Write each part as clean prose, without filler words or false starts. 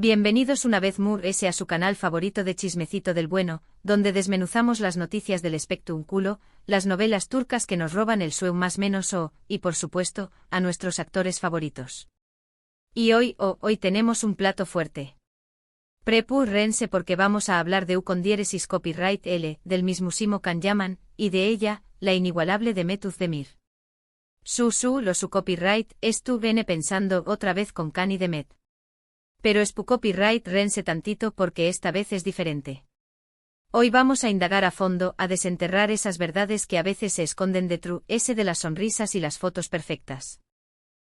Bienvenidos una vez más a su canal favorito de Chismecito del Bueno, donde desmenuzamos las noticias del espectáculo, las novelas turcas que nos roban el sueño más menos y por supuesto, a nuestros actores favoritos. Y hoy tenemos un plato fuerte. Prepárense porque vamos a hablar de con diéresis copyright L, del mismísimo Can Yaman, y de ella, la inigualable Demet Özdemir. Su copyright, estuve pensando otra vez con Can y Demet. Pero es pu copyright rense tantito porque esta vez es diferente. Hoy vamos a indagar a fondo, a desenterrar esas verdades que a veces se esconden detrás de las sonrisas y las fotos perfectas.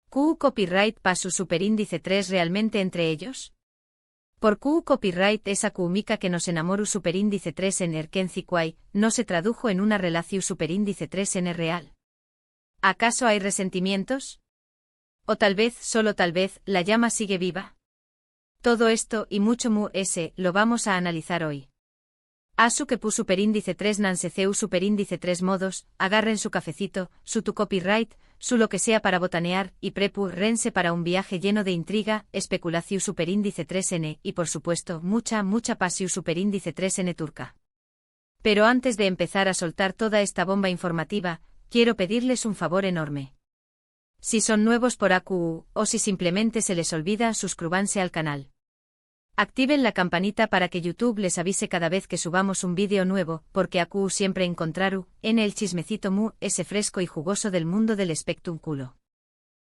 ¿Q copyright pa su superíndice 3 realmente entre ellos? Por Q copyright esa Q-mica que nos enamoru superíndice 3 en Erkenzikwai, no se tradujo en una relación superíndice 3 en real. ¿Acaso hay resentimientos? O tal vez, solo tal vez, la llama sigue viva. Todo esto y mucho lo vamos a analizar hoy. Asu que pu superíndice 3 nanseceu superíndice 3 modos, agarren su cafecito, su tu copyright, su lo que sea para botanear, y rense para un viaje lleno de intriga, especulación superíndice 3n, y por supuesto, mucha pasión superíndice 3n turca. Pero antes de empezar a soltar toda esta bomba informativa, quiero pedirles un favor enorme. Si son nuevos por AQU, o si simplemente se les olvida, suscríbanse al canal. Activen la campanita para que YouTube les avise cada vez que subamos un vídeo nuevo, porque AQU siempre encontraru, en el chismecito ese fresco y jugoso del mundo del espectáculo.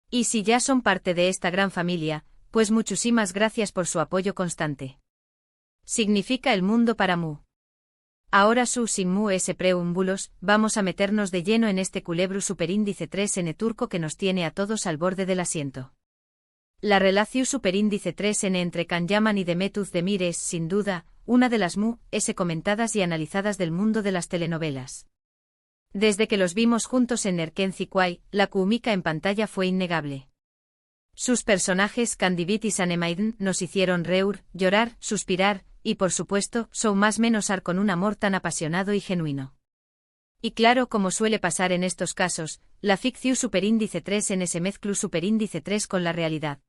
Y si ya son parte de esta gran familia, pues muchísimas gracias por su apoyo constante. Significa el mundo para mu. Ahora sin ese preúmbulos, vamos a meternos de lleno en este culebro superíndice 3n turco que nos tiene a todos al borde del asiento. La relación superíndice 3n entre Can Yaman y Demet Özdemir es, sin duda, una de las comentadas y analizadas del mundo de las telenovelas. Desde que los vimos juntos en Erkenzikwai, la química en pantalla fue innegable. Sus personajes Candivit y Sanemaiden nos hicieron reír, llorar, suspirar, y por supuesto, son más menos con un amor tan apasionado y genuino. Y claro, como suele pasar en estos casos, la ficción superíndice 3n se mezcló superíndice 3 con la realidad.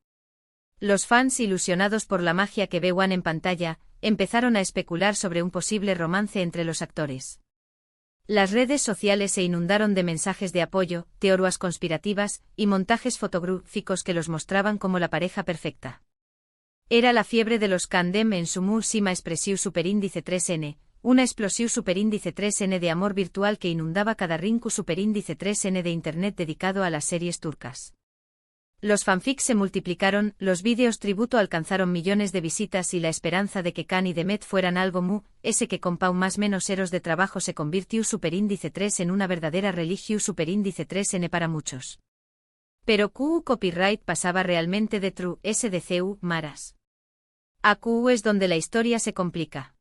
Los fans ilusionados por la magia que veían en pantalla, empezaron a especular sobre un posible romance entre los actores. Las redes sociales se inundaron de mensajes de apoyo, teorías conspirativas, y montajes fotográficos que los mostraban como la pareja perfecta. Era la fiebre de los Candem en su máxima expresión superíndice 3n, una explosión superíndice 3n de amor virtual que inundaba cada rincón superíndice 3n de internet dedicado a las series turcas. Los fanfics se multiplicaron, los vídeos tributo alcanzaron millones de visitas y la esperanza de que Can y Demet fueran algo ese que con pau más menos eros de trabajo se convirtió superíndice 3 en una verdadera religión superíndice 3n para muchos. Pero Q copyright pasaba realmente de true SDCU maras. A Q es donde la historia se complica.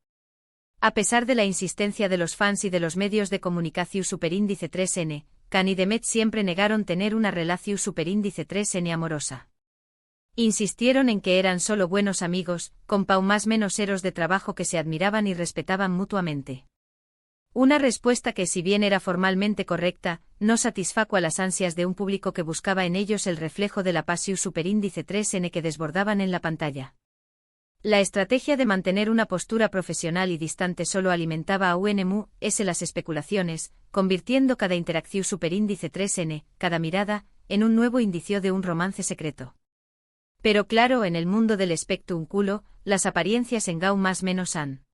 A pesar de la insistencia de los fans y de los medios de comunicación superíndice 3n, Can y Demet siempre negaron tener una relación superíndice 3n amorosa. Insistieron en que eran solo buenos amigos, con pau más menos eros de trabajo que se admiraban y respetaban mutuamente. Una respuesta que, si bien era formalmente correcta, no satisfaco a las ansias de un público que buscaba en ellos el reflejo de la pasión superíndice 3n que desbordaban en la pantalla. La estrategia de mantener una postura profesional y distante solo alimentaba a las especulaciones, convirtiendo cada interacción superíndice 3n, cada mirada, en un nuevo indicio de un romance secreto. Pero claro, en el mundo del espectáculo, las apariencias en Gau más menos han.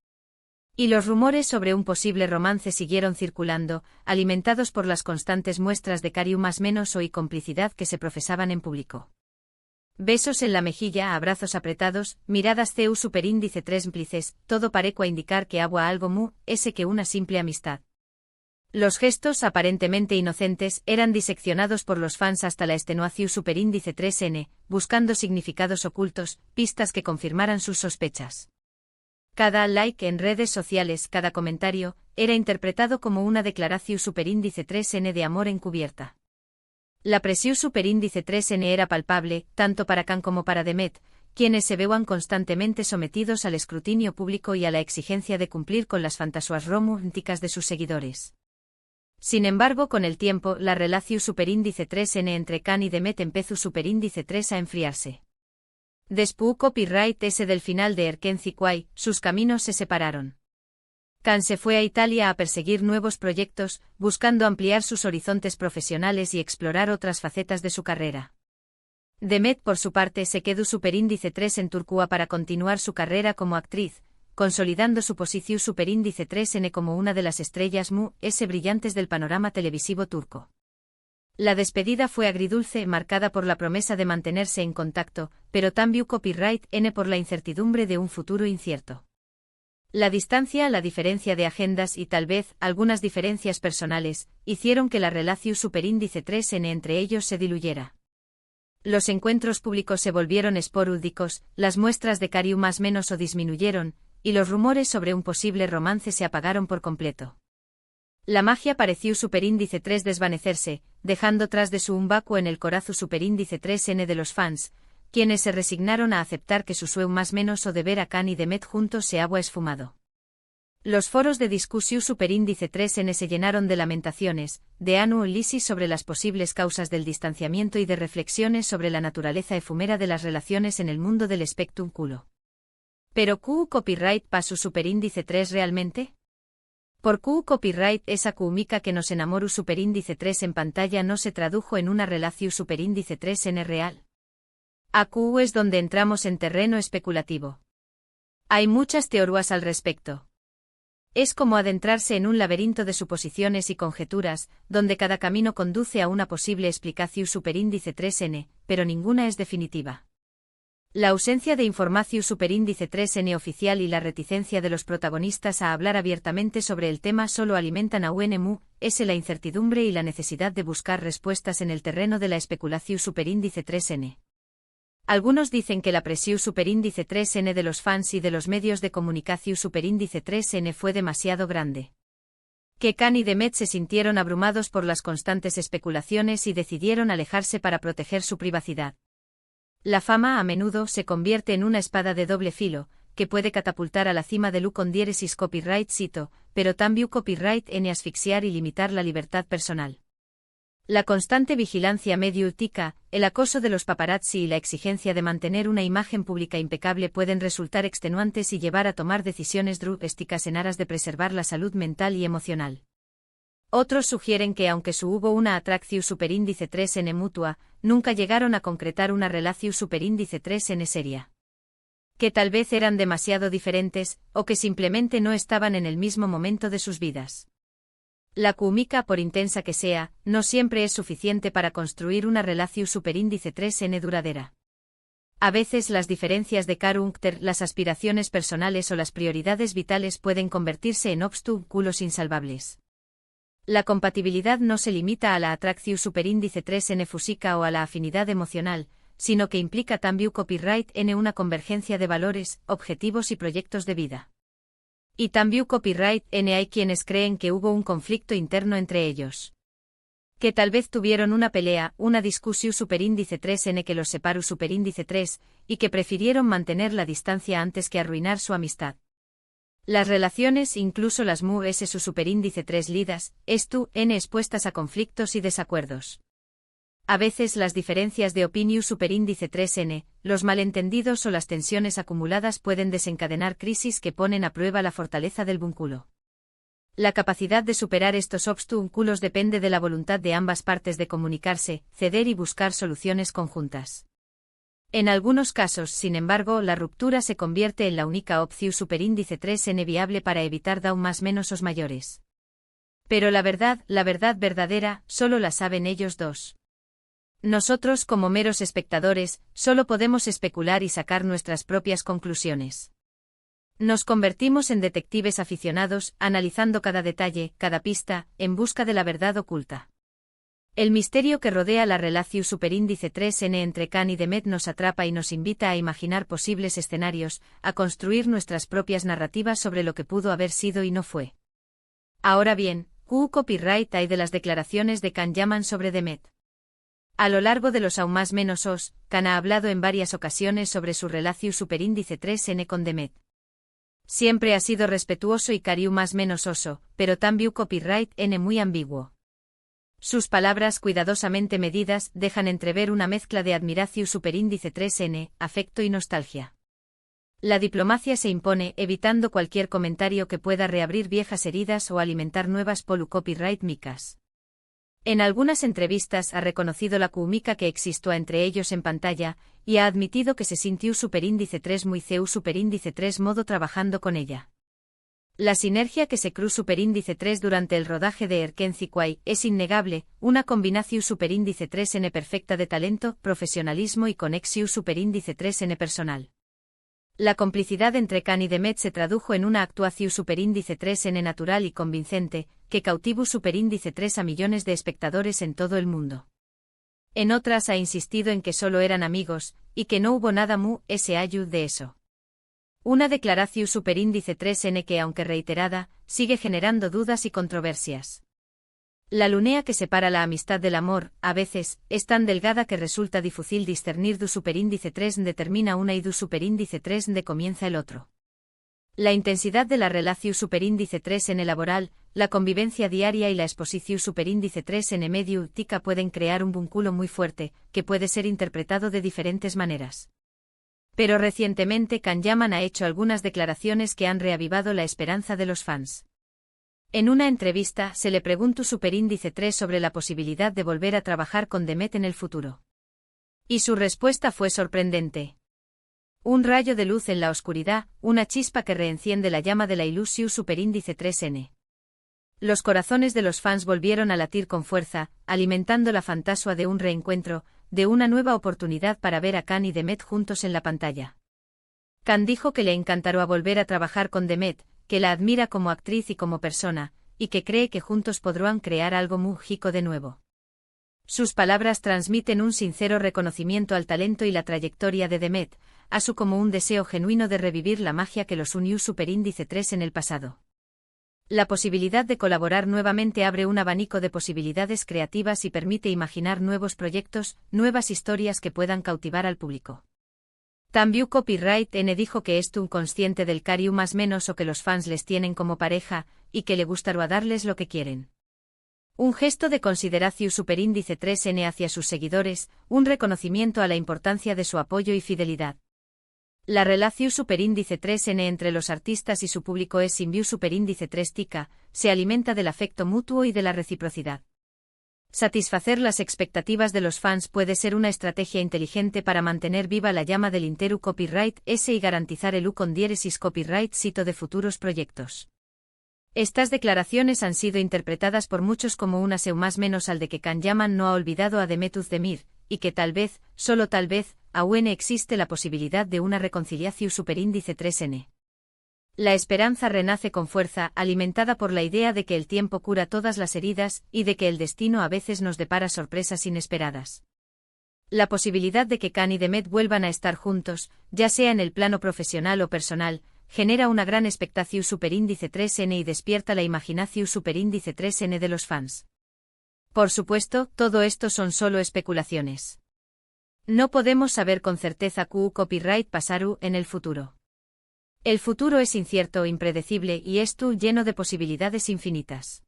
Y los rumores sobre un posible romance siguieron circulando, alimentados por las constantes muestras de cariño más menos y complicidad que se profesaban en público. Besos en la mejilla, abrazos apretados, miradas CU superíndice 3 cómplices, todo parecua indicar que había algo ese que una simple amistad. Los gestos aparentemente inocentes eran diseccionados por los fans hasta la extenuación superíndice 3n, buscando significados ocultos, pistas que confirmaran sus sospechas. Cada like en redes sociales, cada comentario, era interpretado como una declaración superíndice 3n de amor encubierta. La presión superíndice 3n era palpable, tanto para Can como para Demet, quienes se veían constantemente sometidos al escrutinio público y a la exigencia de cumplir con las fantasías románticas de sus seguidores. Sin embargo, con el tiempo, la relación superíndice 3n entre Can y Demet empezó superíndice 3 a enfriarse. Después copyright S del final de Erkenci Kwai, sus caminos se separaron. Kan se fue a Italia a perseguir nuevos proyectos, buscando ampliar sus horizontes profesionales y explorar otras facetas de su carrera. Demet por su parte se quedó superíndice 3 en Turquía para continuar su carrera como actriz, consolidando su posición superíndice 3N como una de las estrellas brillantes del panorama televisivo turco. La despedida fue agridulce, marcada por la promesa de mantenerse en contacto, pero también copyright N por la incertidumbre de un futuro incierto. La distancia, la diferencia de agendas y tal vez algunas diferencias personales, hicieron que la relación superíndice 3N entre ellos se diluyera. Los encuentros públicos se volvieron esporádicos, las muestras de cariño más menos o disminuyeron, y los rumores sobre un posible romance se apagaron por completo. La magia pareció superíndice 3 desvanecerse, dejando tras de su un vacuo en el corazón superíndice 3N de los fans, quienes se resignaron a aceptar que su sueño más menos o de ver a Kan y Demet juntos se había esfumado. Los foros de discusión superíndice 3N se llenaron de lamentaciones, de análisis sobre las posibles causas del distanciamiento y de reflexiones sobre la naturaleza efímera de las relaciones en el mundo del espectrum culo. ¿Pero Q copyright pasó superíndice 3 realmente? Por Q copyright esa química que nos enamoró superíndice 3 en pantalla no se tradujo en una relación superíndice 3N real. A Q es donde entramos en terreno especulativo. Hay muchas teorías al respecto. Es como adentrarse en un laberinto de suposiciones y conjeturas, donde cada camino conduce a una posible explicación superíndice 3N, pero ninguna es definitiva. La ausencia de información superíndice 3N oficial y la reticencia de los protagonistas a hablar abiertamente sobre el tema solo alimentan a la incertidumbre y la necesidad de buscar respuestas en el terreno de la especulación superíndice 3N. Algunos dicen que la presión superíndice 3N de los fans y de los medios de comunicación superíndice 3N fue demasiado grande. Que Kan y Demet se sintieron abrumados por las constantes especulaciones y decidieron alejarse para proteger su privacidad. La fama a menudo se convierte en una espada de doble filo, que puede catapultar a la cima del con diéresis copyright cito, pero también copyright N asfixiar y limitar la libertad personal. La constante vigilancia mediática, el acoso de los paparazzi y la exigencia de mantener una imagen pública impecable pueden resultar extenuantes y llevar a tomar decisiones drásticas en aras de preservar la salud mental y emocional. Otros sugieren que aunque hubo una atracción superíndice 3N mutua, nunca llegaron a concretar una relación superíndice 3N seria. Que tal vez eran demasiado diferentes, o que simplemente no estaban en el mismo momento de sus vidas. La química, por intensa que sea, no siempre es suficiente para construir una relación superíndice 3N duradera. A veces las diferencias de carácter, las aspiraciones personales o las prioridades vitales pueden convertirse en obstáculos insalvables. La compatibilidad no se limita a la atracción superíndice 3N física o a la afinidad emocional, sino que implica también copyright N una convergencia de valores, objetivos y proyectos de vida. Y también copyright N hay quienes creen que hubo un conflicto interno entre ellos. Que tal vez tuvieron una pelea, una discusión superíndice 3N que los separó superíndice 3, y que prefirieron mantener la distancia antes que arruinar su amistad. Las relaciones, incluso las su superíndice 3 lidas, N expuestas a conflictos y desacuerdos. A veces las diferencias de opinión superíndice 3N, los malentendidos o las tensiones acumuladas pueden desencadenar crisis que ponen a prueba la fortaleza del vínculo. La capacidad de superar estos obstáculos depende de la voluntad de ambas partes de comunicarse, ceder y buscar soluciones conjuntas. En algunos casos, sin embargo, la ruptura se convierte en la única opción superíndice 3N viable para evitar daños más menos os mayores. Pero la verdad verdadera, solo la saben ellos dos. Nosotros, como meros espectadores, solo podemos especular y sacar nuestras propias conclusiones. Nos convertimos en detectives aficionados, analizando cada detalle, cada pista, en busca de la verdad oculta. El misterio que rodea la relación superíndice 3N entre Kan y Demet nos atrapa y nos invita a imaginar posibles escenarios, a construir nuestras propias narrativas sobre lo que pudo haber sido y no fue. Ahora bien, ¿qué copyright hay de las declaraciones de Kan Yaman sobre Demet? A lo largo de los aún más menos os, Kan ha hablado en varias ocasiones sobre su relación superíndice 3N con Demet. Siempre ha sido respetuoso y cariño más menos oso, pero también copyright N muy ambiguo. Sus palabras cuidadosamente medidas dejan entrever una mezcla de admiración superíndice 3n, afecto y nostalgia. La diplomacia se impone, evitando cualquier comentario que pueda reabrir viejas heridas o alimentar nuevas copyright micas. En algunas entrevistas ha reconocido la química que existó entre ellos en pantalla, y ha admitido que se sintió superíndice 3 muy ceu superíndice 3 modo trabajando con ella. La sinergia que se cruzó superíndice 3 durante el rodaje de Erkenci Kwai es innegable, una combinación superíndice 3n perfecta de talento, profesionalismo y conexión superíndice 3n personal. La complicidad entre Khan y Demet se tradujo en una actuación superíndice 3n natural y convincente, que cautivó superíndice 3 a millones de espectadores en todo el mundo. En otras ha insistido en que solo eran amigos, y que no hubo nada de eso. Una declaración superíndice 3n que, aunque reiterada, sigue generando dudas y controversias. La línea que separa la amistad del amor, a veces, es tan delgada que resulta difícil discernir du superíndice 3 determina una y du superíndice 3 de comienza el otro. La intensidad de la relación superíndice 3 en el laboral, la convivencia diaria y la exposición superíndice 3 en medio tica pueden crear un vínculo muy fuerte, que puede ser interpretado de diferentes maneras. Pero recientemente Can Yaman ha hecho algunas declaraciones que han reavivado la esperanza de los fans. En una entrevista se le preguntó superíndice 3 sobre la posibilidad de volver a trabajar con Demet en el futuro. Y su respuesta fue sorprendente. Un rayo de luz en la oscuridad, una chispa que reenciende la llama de la ilusión superíndice 3n. Los corazones de los fans volvieron a latir con fuerza, alimentando la fantasía de un reencuentro, de una nueva oportunidad para ver a Khan y Demet juntos en la pantalla. Khan dijo que le encantará volver a trabajar con Demet, que la admira como actriz y como persona, y que cree que juntos podrán crear algo mágico de nuevo. Sus palabras transmiten un sincero reconocimiento al talento y la trayectoria de Demet, así como un deseo genuino de revivir la magia que los unió superíndice 3 en el pasado. La posibilidad de colaborar nuevamente abre un abanico de posibilidades creativas y permite imaginar nuevos proyectos, nuevas historias que puedan cautivar al público. También Copyright N dijo que es un consciente del cariño más menos o que los fans les tienen como pareja, y que le gustará darles lo que quieren. Un gesto de consideración superíndice 3n hacia sus seguidores, un reconocimiento a la importancia de su apoyo y fidelidad. La relación superíndice 3n entre los artistas y su público es sin view superíndice 3 tica, se alimenta del afecto mutuo y de la reciprocidad. Satisfacer las expectativas de los fans puede ser una estrategia inteligente para mantener viva la llama del interu copyright S y garantizar el con diéresis copyright sito de futuros proyectos. Estas declaraciones han sido interpretadas por muchos como una seu más menos al de que Can Yaman no ha olvidado a Demet Özdemir, y que tal vez, solo tal vez, aún existe la posibilidad de una reconciliación superíndice 3n. La esperanza renace con fuerza, alimentada por la idea de que el tiempo cura todas las heridas y de que el destino a veces nos depara sorpresas inesperadas. La posibilidad de que Khan y Demet vuelvan a estar juntos, ya sea en el plano profesional o personal, genera una gran expectación superíndice 3n y despierta la imaginación superíndice 3n de los fans. Por supuesto, todo esto son solo especulaciones. No podemos saber con certeza qué copyright pasará en el futuro. El futuro es incierto e impredecible y esto lleno de posibilidades infinitas.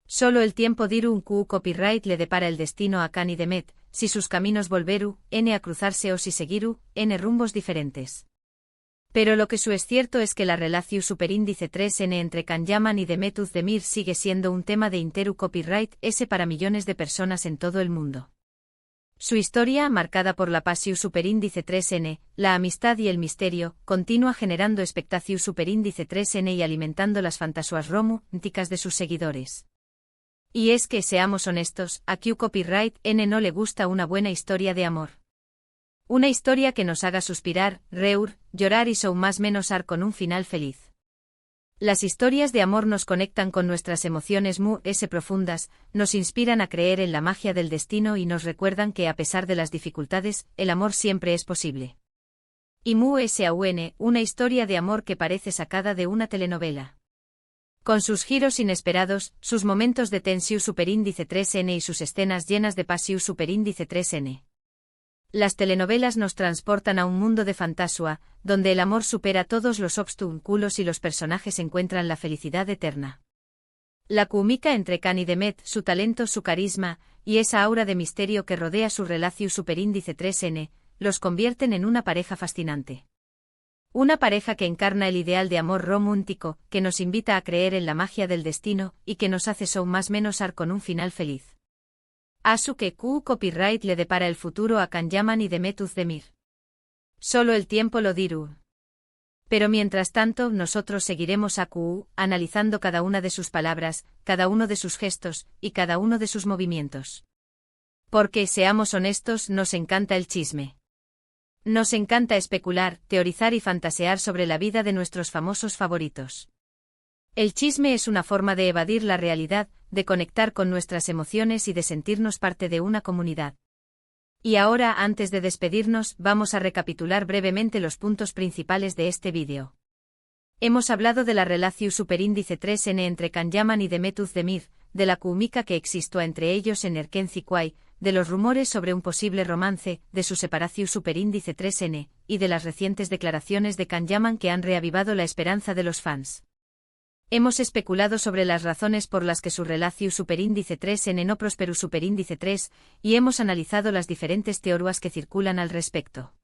Solo el tiempo dirá qué copyright le depara el destino a Khan y Demet, si sus caminos volverán a cruzarse o si seguirán rumbos diferentes. Pero lo que es cierto es que la relación superíndice 3n entre Can Yaman y Demet Özdemir sigue siendo un tema de interu copyright S para millones de personas en todo el mundo. Su historia, marcada por la pasión superíndice 3n, la amistad y el misterio, continúa generando expectación superíndice 3n y alimentando las fantasías románticas de sus seguidores. Y es que, seamos honestos, a Q Copyright N no le gusta una buena historia de amor. Una historia que nos haga suspirar, reír, llorar y más menos con un final feliz. Las historias de amor nos conectan con nuestras emociones profundas, nos inspiran a creer en la magia del destino y nos recuerdan que a pesar de las dificultades, el amor siempre es posible. Y aún, una historia de amor que parece sacada de una telenovela. Con sus giros inesperados, sus momentos de tensión superíndice 3n y sus escenas llenas de pasión superíndice 3n. Las telenovelas nos transportan a un mundo de fantasía, donde el amor supera todos los obstáculos y los personajes encuentran la felicidad eterna. La química entre Can y Demet, su talento, su carisma, y esa aura de misterio que rodea su relación superíndice 3N, los convierten en una pareja fascinante. Una pareja que encarna el ideal de amor romántico, que nos invita a creer en la magia del destino, y que nos hace son más menos ar con un final feliz. Asu que Q copyright le depara el futuro a Can Yaman y Demet Özdemir. Solo el tiempo lo dirá. Pero mientras tanto nosotros seguiremos a Q, analizando cada una de sus palabras, cada uno de sus gestos, y cada uno de sus movimientos. Porque, seamos honestos, nos encanta el chisme. Nos encanta especular, teorizar y fantasear sobre la vida de nuestros famosos favoritos. El chisme es una forma de evadir la realidad, de conectar con nuestras emociones y de sentirnos parte de una comunidad. Y ahora, antes de despedirnos, vamos a recapitular brevemente los puntos principales de este vídeo. Hemos hablado de la relación superíndice 3N entre Can Yaman y Demet Özdemir, de la química que existó entre ellos en Erken Zikway, de los rumores sobre un posible romance, de su separación superíndice 3N, y de las recientes declaraciones de Can Yaman que han reavivado la esperanza de los fans. Hemos especulado sobre las razones por las que su relación superíndice 3N no prosperó superíndice 3, y hemos analizado las diferentes teorías que circulan al respecto.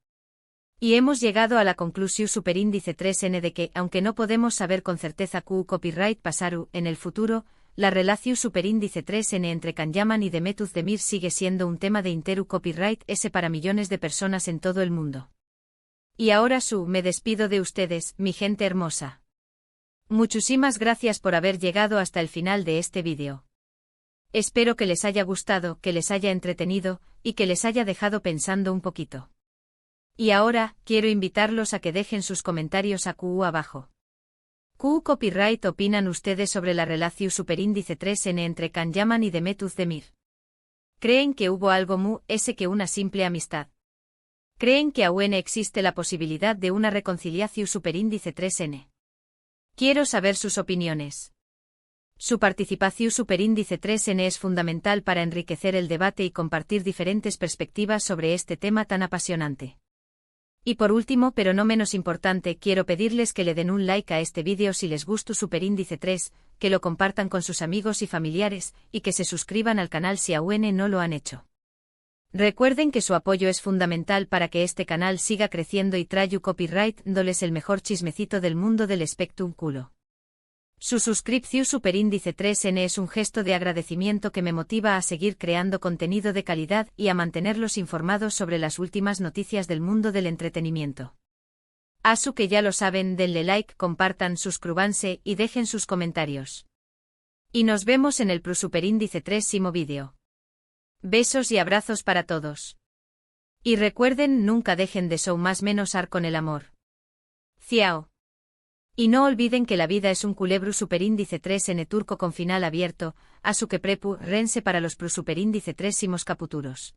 Y hemos llegado a la conclusión superíndice 3N de que, aunque no podemos saber con certeza Q copyright pasaru en el futuro, la relación superíndice 3N entre Can Yaman y Demet Özdemir sigue siendo un tema de interu copyright S para millones de personas en todo el mundo. Y ahora me despido de ustedes, mi gente hermosa. Muchísimas gracias por haber llegado hasta el final de este vídeo. Espero que les haya gustado, que les haya entretenido, y que les haya dejado pensando un poquito. Y ahora, quiero invitarlos a que dejen sus comentarios a Q abajo. ¿Q copyright opinan ustedes sobre la relación superíndice 3N entre Can Yaman y Demet Özdemir? ¿Creen que hubo algo que una simple amistad? ¿Creen que aún existe la posibilidad de una reconciliación superíndice 3N? Quiero saber sus opiniones. Su participación superíndice 3N es fundamental para enriquecer el debate y compartir diferentes perspectivas sobre este tema tan apasionante. Y por último, pero no menos importante, quiero pedirles que le den un like a este vídeo si les gustó superíndice 3, que lo compartan con sus amigos y familiares, y que se suscriban al canal si aún no lo han hecho. Recuerden que su apoyo es fundamental para que este canal siga creciendo y traiga copyright dándoles el mejor chismecito del mundo del espectáculo. Su suscripción superíndice 3N es un gesto de agradecimiento que me motiva a seguir creando contenido de calidad y a mantenerlos informados sobre las últimas noticias del mundo del entretenimiento. Asu que ya lo saben, denle like, compartan, suscríbanse y dejen sus comentarios. Y nos vemos en el superíndice 3º vídeo. Besos y abrazos para todos. Y recuerden, nunca dejen de más menos ar con el amor. Ciao. Y no olviden que la vida es un culebro superíndice 3N turco con final abierto, Asu que prepu rense para los superíndice 3 caputuros.